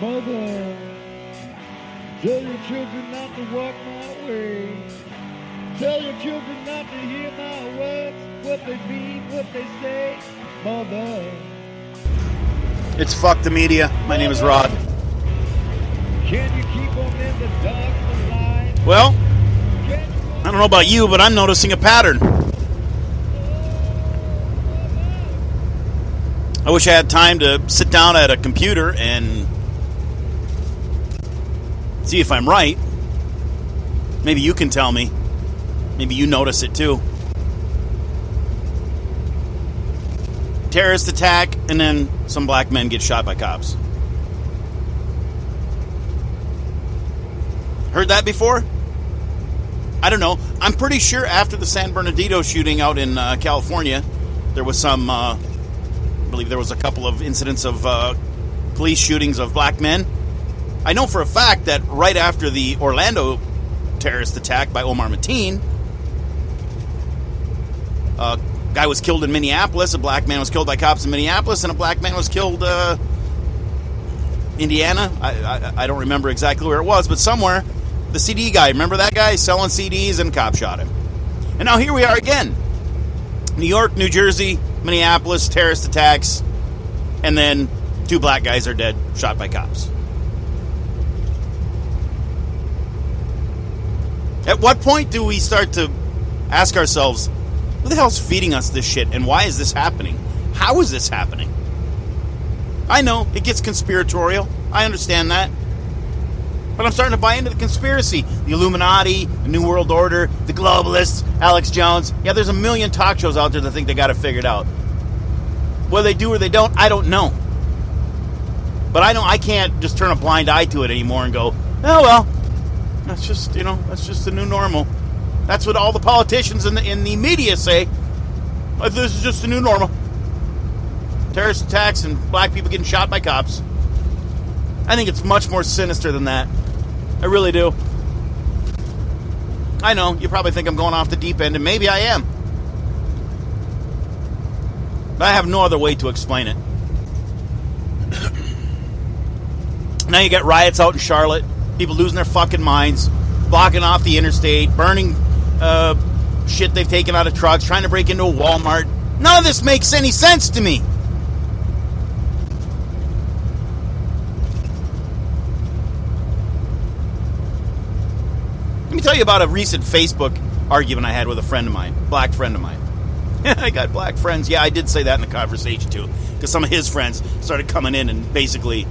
Mother, tell your children not to walk my way. Tell your children not to hear my words, what they mean, what they say. Mother. It's Fuck the Media. My name is Rod. Can you keep them in the dark and light? Well, I don't know about you, but I'm noticing a pattern. I wish I had time to sit down at a computer and see if I'm right. Maybe you can tell me. Maybe you notice it too. Terrorist attack, and then some black men get shot by cops. Heard that before? I don't know. I'm pretty sure after the San Bernardino shooting out in California, there was some, I believe there was a couple of incidents of police shootings of black men. I know for a fact that right after the Orlando terrorist attack by Omar Mateen, a guy was killed in Minneapolis, a black man was killed by cops in Minneapolis, and a black man was killed Indiana. I don't remember exactly where it was, but somewhere. The CD guy, remember that guy? Selling CDs, and a cop shot him. And now here we are again. New York, New Jersey, Minneapolis, terrorist attacks, and then 2 black guys are dead, shot by cops. At what point do we start to ask ourselves, who the hell's feeding us this shit, and why is this happening? How is this happening? I know, it gets conspiratorial. I understand that. But I'm starting to buy into the conspiracy. The Illuminati, the New World Order, the globalists, Alex Jones. Yeah, there's a million talk shows out there that think they got it figured out. Whether they do or they don't, I don't know. But I know I can't just turn a blind eye to it anymore and go, oh well, that's just, that's just the new normal. That's what all the politicians in the media say. This is just the new normal. Terrorist attacks and black people getting shot by cops. I think it's much more sinister than that. I really do. I know, you probably think I'm going off the deep end, and maybe I am. But I have no other way to explain it. Now you got riots out in Charlotte, people losing their fucking minds, blocking off the interstate, burning shit they've taken out of trucks, trying to break into a Walmart. None of this makes any sense to me. Let me tell you about a recent Facebook argument I had with a friend of mine, black friend of mine. I got black friends. Yeah, I did say that in the conversation too, because some of his friends started coming in and basically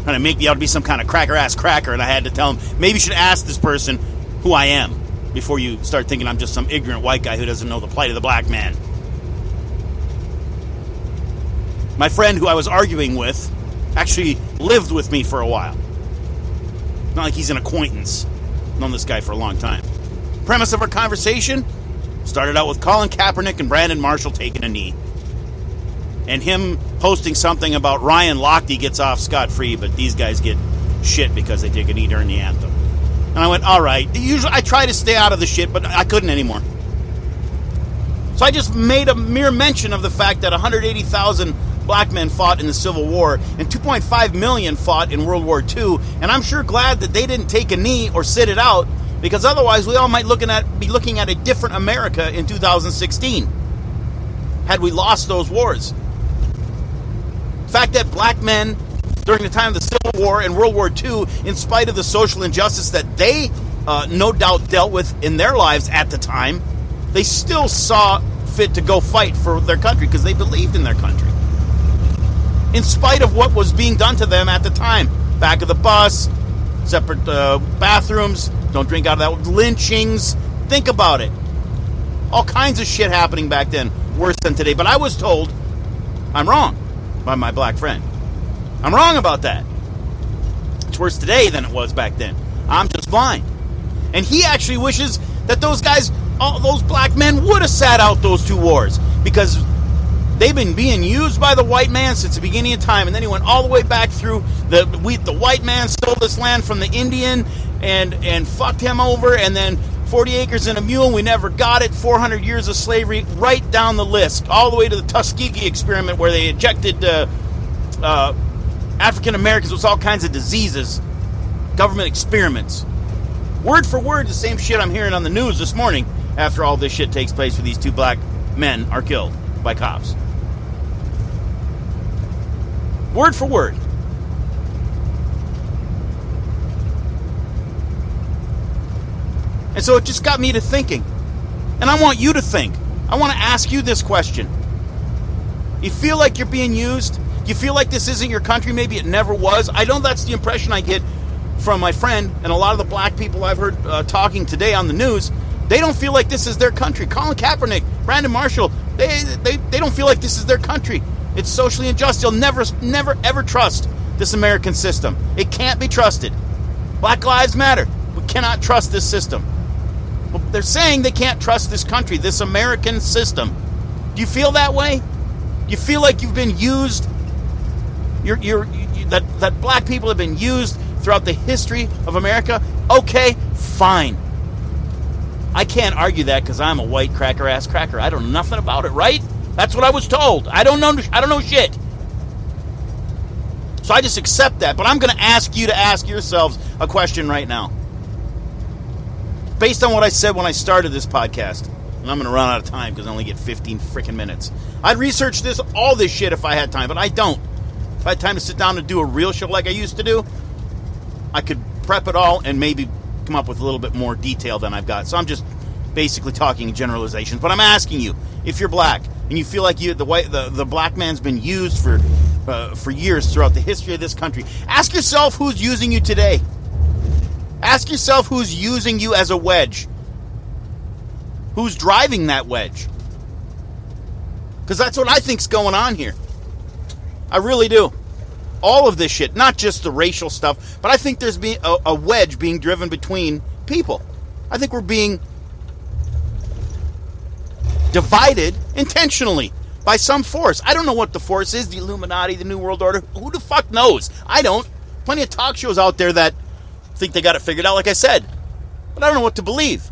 trying to make me out to be some kind of cracker-ass cracker, and I had to tell him, maybe you should ask this person who I am before you start thinking I'm just some ignorant white guy who doesn't know the plight of the black man. My friend who I was arguing with actually lived with me for a while. Not like he's an acquaintance. Known this guy for a long time. Premise of our conversation started out with Colin Kaepernick and Brandon Marshall taking a knee. And him posting something about Ryan Lochte gets off scot-free, but these guys get shit because they take a knee during the anthem. And I went, all right. Usually I try to stay out of the shit, but I couldn't anymore. So I just made a mere mention of the fact that 180,000 black men fought in the Civil War, and 2.5 million fought in World War II, and I'm sure glad that they didn't take a knee or sit it out, because otherwise we all might be looking at a different America in 2016, had we lost those wars. The fact that black men, during the time of the Civil War and World War II, in spite of the social injustice that they no doubt dealt with in their lives at the time, they still saw fit to go fight for their country, because they believed in their country. In spite of what was being done to them at the time. Back of the bus, separate bathrooms, don't drink out of that, lynchings. Think about it. All kinds of shit happening back then, worse than today. But I was told I'm wrong by my black friend. I'm wrong about that. It's worse today than it was back then. I'm just blind. And he actually wishes that those guys, all those black men, would have sat out those 2 wars. Because They've been being used by the white man since the beginning of time, and then he went all the way back through the white man stole this land from the Indian and fucked him over, and then 40 acres and a mule, we never got it, 400 years of slavery, right down the list, all the way to the Tuskegee experiment where they injected African Americans with all kinds of diseases, government experiments. Word for word, the same shit I'm hearing on the news this morning after all this shit takes place where these two black men are killed by cops. Word for word. And so it just got me to thinking. And I want you to think. I want to ask you this question. You feel like you're being used? You feel like this isn't your country? Maybe it never was. I know that's the impression I get from my friend and a lot of the black people I've heard talking today on the news. They don't feel like this is their country. Colin Kaepernick, Brandon Marshall, they don't feel like this is their country. It's socially unjust. You'll never, ever trust this American system. It can't be trusted. Black Lives Matter. We cannot trust this system. Well, they're saying they can't trust this country, this American system. Do you feel that way? You feel like you've been used? That black people have been used throughout the history of America? Okay, fine. I can't argue that because I'm a white cracker-ass cracker. I don't know nothing about it, right? That's what I was told. I don't know shit. So I just accept that. But I'm going to ask you to ask yourselves a question right now. Based on what I said when I started this podcast, and I'm going to run out of time because I only get 15 freaking minutes. I'd research all this shit if I had time, but I don't. If I had time to sit down and do a real show like I used to do, I could prep it all and maybe come up with a little bit more detail than I've got. So I'm just basically talking in generalizations. But I'm asking you, if you're black and you feel like the black man's been used for years throughout the history of this country, ask yourself who's using you today. Ask yourself who's using you as a wedge. Who's driving that wedge? Because that's what I think's going on here. I really do. All of this shit, not just the racial stuff, but I think there's being a wedge being driven between people. I think we're being divided intentionally by some force. I don't know what the force is, the Illuminati, the New World Order. Who the fuck knows? I don't. Plenty of talk shows out there that think they got it figured out, like I said. But I don't know what to believe.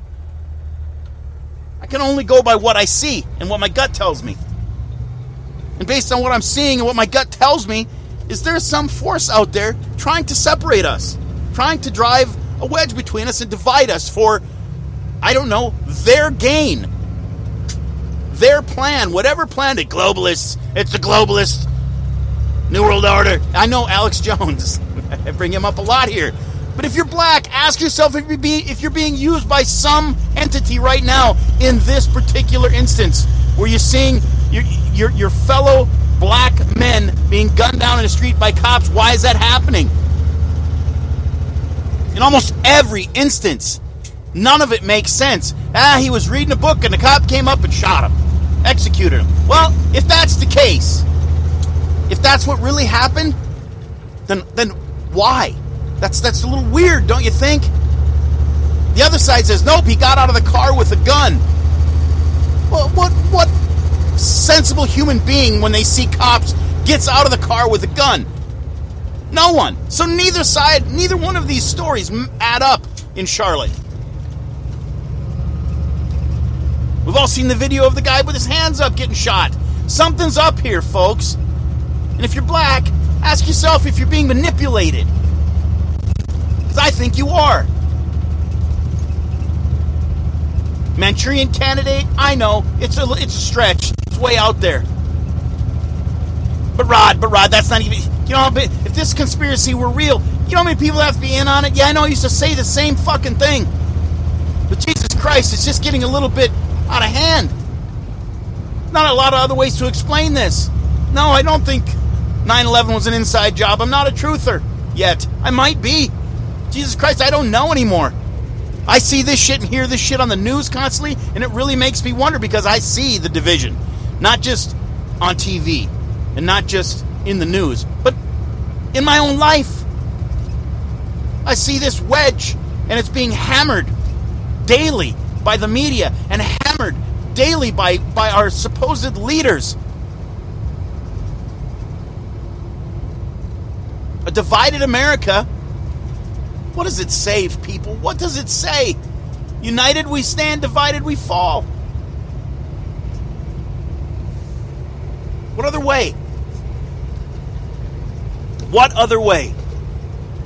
I can only go by what I see and what my gut tells me. And based on what I'm seeing and what my gut tells me, is there some force out there trying to separate us, trying to drive a wedge between us and divide us for, I don't know, their gain, their plan, whatever plan. It's the globalist New World Order. I know Alex Jones. I bring him up a lot here. But if you're black, ask yourself if you're being used by some entity right now in this particular instance, where you're seeing your fellow black men being gunned down in the street by cops. Why is that happening? In almost every instance, none of it makes sense. He was reading a book and the cop came up and shot him, executed him. Well, if that's the case, if that's what really happened, then why? That's a little weird, don't you think? The other side says, nope, he got out of the car with a gun. Well, what sensible human being, when they see cops, gets out of the car with a gun? No one. So neither one of these stories add up in Charlotte. We've all seen the video of the guy with his hands up getting shot. Something's up here, folks. And if you're black, ask yourself if you're being manipulated. Because I think you are. Manchurian Candidate, I know, it's a stretch. It's way out there. But Rod, that's not even, if this conspiracy were real, you know how many people have to be in on it? Yeah, I know I used to say the same fucking thing. But Jesus Christ, it's just getting a little bit out of hand. Not a lot of other ways to explain this. No, I don't think 9/11 was an inside job. I'm not a truther yet. I might be. Jesus Christ, I don't know anymore. I see this shit and hear this shit on the news constantly, and it really makes me wonder, because I see the division. Not just on TV, and not just in the news, but in my own life. I see this wedge, and it's being hammered daily by the media, and hammered daily by our supposed leaders. divided America. What does it say, people? What does it say? United we stand, divided we fall. What other way? What other way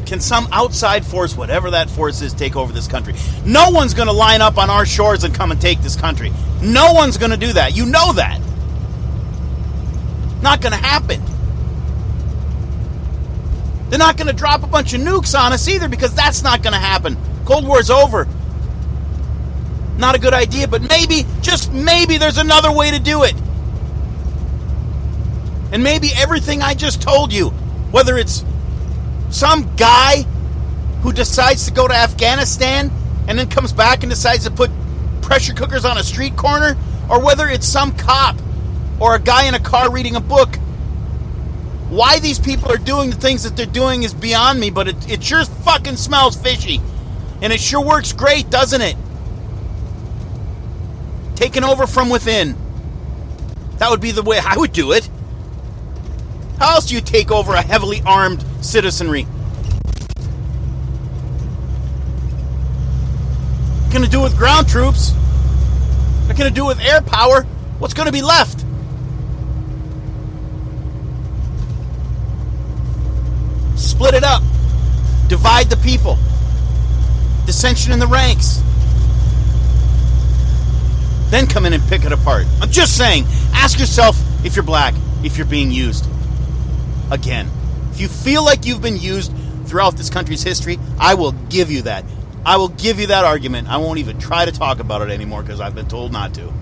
can some outside force, whatever that force is, take over this country? No one's going to line up on our shores and come and take this country. No one's going to do that. You know that. Not going to happen. They're not going to drop a bunch of nukes on us either, because that's not going to happen. Cold War's over. Not a good idea, but maybe, just maybe, there's another way to do it. And maybe everything I just told you, whether it's some guy who decides to go to Afghanistan and then comes back and decides to put pressure cookers on a street corner, or whether it's some cop or a guy in a car reading a book, why these people are doing the things that they're doing is beyond me, but it sure fucking smells fishy. And it sure works great, doesn't it? Taking over from within. That would be the way I would do it. How else do you take over a heavily armed citizenry? What going to do with ground troops? What going to do with air power? What's going to be left? Split it up. Divide the people. Dissension in the ranks. Then come in and pick it apart. I'm just saying, ask yourself if you're black, if you're being used. Again, if you feel like you've been used throughout this country's history, I will give you that. I will give you that argument. I won't even try to talk about it anymore because I've been told not to.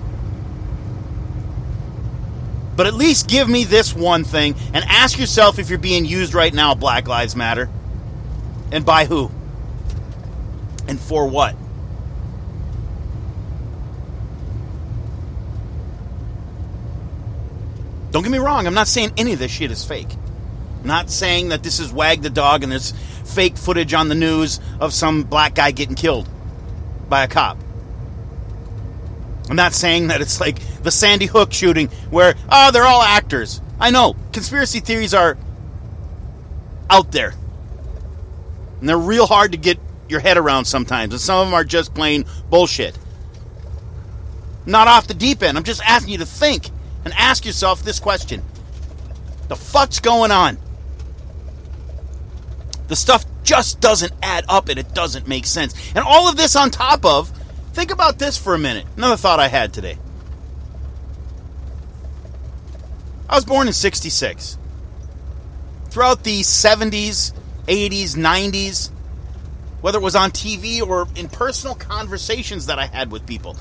But at least give me this one thing and ask yourself if you're being used right now, Black Lives Matter. And by who? And for what? Don't get me wrong, I'm not saying any of this shit is fake. I'm not saying that this is Wag the Dog and there's fake footage on the news of some black guy getting killed by a cop. I'm not saying that it's like the Sandy Hook shooting where, oh, they're all actors. I know, conspiracy theories are out there. And they're real hard to get your head around sometimes. And some of them are just plain bullshit. Not off the deep end. I'm just asking you to think and ask yourself this question. The fuck's going on? The stuff just doesn't add up and it doesn't make sense. And all of this on top of, think about this for a minute. Another thought I had today. I was born in 66. Throughout the 70s, 80s, 90s, whether it was on TV or in personal conversations that I had with people,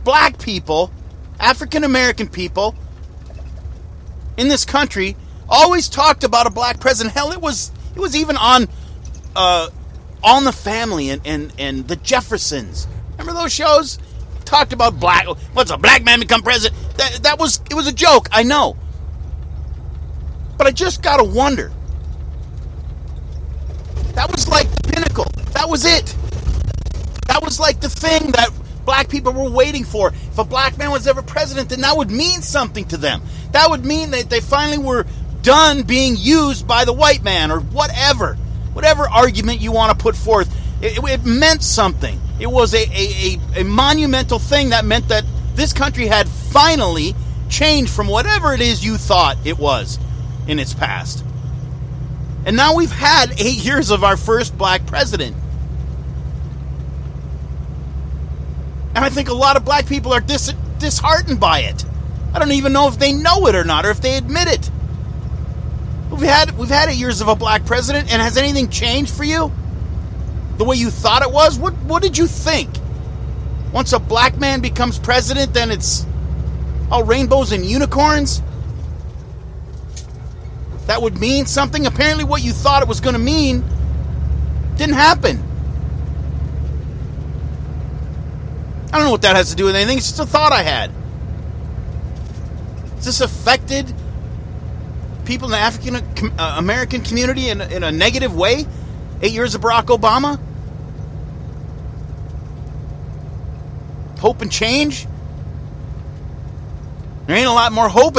black people, African American people in this country always talked about a black president. Hell, it was even on All in the Family and the Jeffersons. Remember those shows? Talked about what's a black man become president? It was a joke, I know. But I just gotta wonder. That was like the pinnacle. That was it. That was like the thing that black people were waiting for. If a black man was ever president, then that would mean something to them. That would mean that they finally were done being used by the white man or whatever. Whatever argument you want to put forth. It meant something. It was a monumental thing that meant that this country had finally changed from whatever it is you thought it was in its past. And now we've had 8 years of our first black president. And I think a lot of black people are disheartened by it. I don't even know if they know it or not, or if they admit it. We've had 8 years of a black president, and has anything changed for you? The way you thought it was? What did you think? Once a black man becomes president, then it's all rainbows and unicorns? That would mean something? Apparently what you thought it was going to mean didn't happen. I don't know what that has to do with anything. It's just a thought I had. Has this affected people in the African American community in a negative way? 8 years of Barack Obama? Hope and change? There ain't a lot more hope